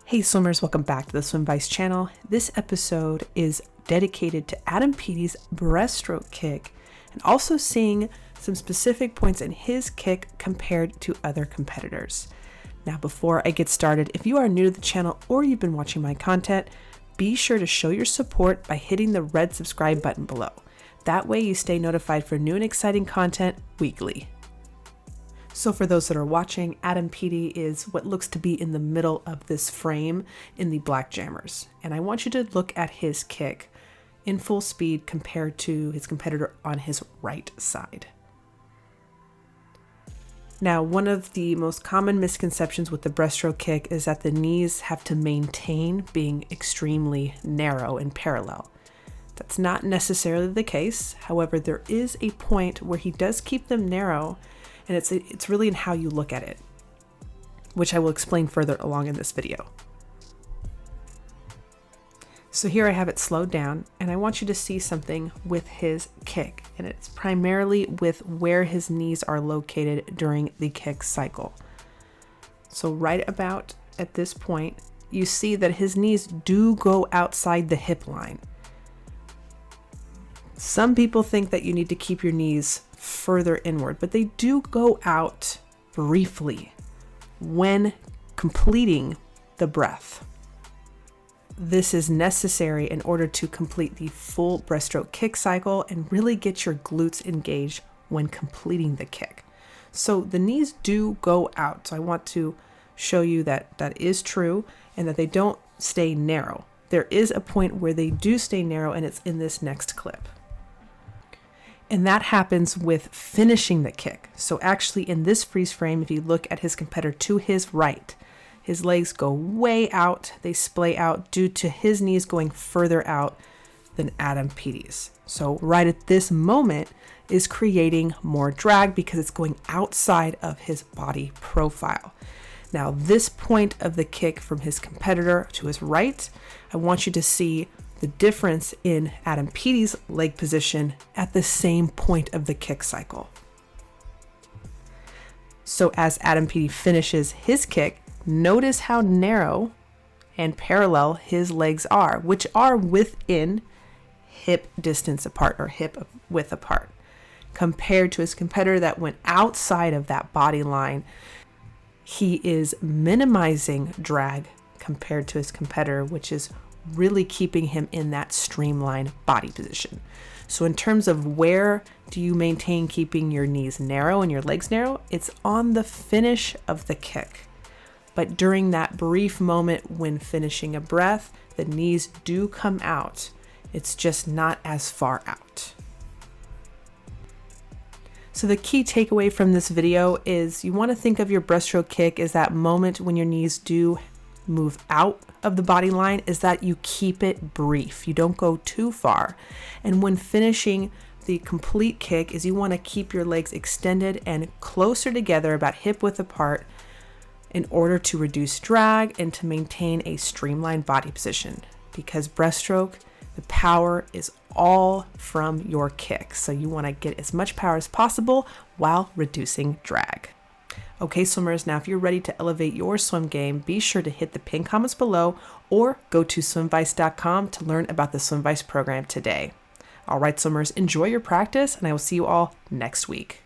Hey swimmers, welcome back to the SWIMVICE channel. This episode is dedicated to Adam Peaty's breaststroke kick and also seeing some specific points in his kick compared to other competitors. Now before I get started, if you are new to the channel or you've been watching my content, be sure to show your support by hitting the red subscribe button below. That way you stay notified for new and exciting content weekly. So for those that are watching, Adam Peaty is what looks to be in the middle of this frame in the black jammers. And I want you to look at his kick in full speed compared to his competitor on his right side. Now, one of the most common misconceptions with the breaststroke kick is that the knees have to maintain being extremely narrow and parallel. That's not necessarily the case. However, there is a point where he does keep them narrow, and it's really in how you look at it, which I will explain further along in this video. So here I have it slowed down, and I want you to see something with his kick, and it's primarily with where his knees are located during the kick cycle. So right about at this point, you see that his knees do go outside the hip line. Some people think that you need to keep your knees further inward, but they do go out briefly when completing the breath. This is necessary in order to complete the full breaststroke kick cycle and really get your glutes engaged when completing the kick. So the knees do go out. So I want to show you that that is true and that they don't stay narrow. There is a point where they do stay narrow, and it's in this next clip. And that happens with finishing the kick. So actually in this freeze frame, if you look at his competitor to his right, his legs go way out, they splay out due to his knees going further out than Adam Peaty's. So right at this moment is creating more drag because it's going outside of his body profile. Now this point of the kick from his competitor to his right, I want you to see the difference in Adam Peaty's leg position at the same point of the kick cycle. So as Adam Peaty finishes his kick, notice how narrow and parallel his legs are, which are within hip distance apart or hip width apart, compared to his competitor that went outside of that body line. He is minimizing drag compared to his competitor, which is really keeping him in that streamlined body position. So in terms of where do you maintain keeping your knees narrow and your legs narrow, it's on the finish of the kick. But during that brief moment when finishing a breath, the knees do come out. It's just not as far out. So the key takeaway from this video is you want to think of your breaststroke kick as that moment when your knees do move out of the body line, is that you keep it brief. You don't go too far. And when finishing the complete kick is you want to keep your legs extended and closer together, about hip width apart, in order to reduce drag and to maintain a streamlined body position. Because breaststroke, the power is all from your kick. So you want to get as much power as possible while reducing drag. Okay, swimmers, now if you're ready to elevate your swim game, be sure to hit the pinned comments below or go to swimvice.com to learn about the SWIMVICE program today. All right, swimmers, enjoy your practice, and I will see you all next week.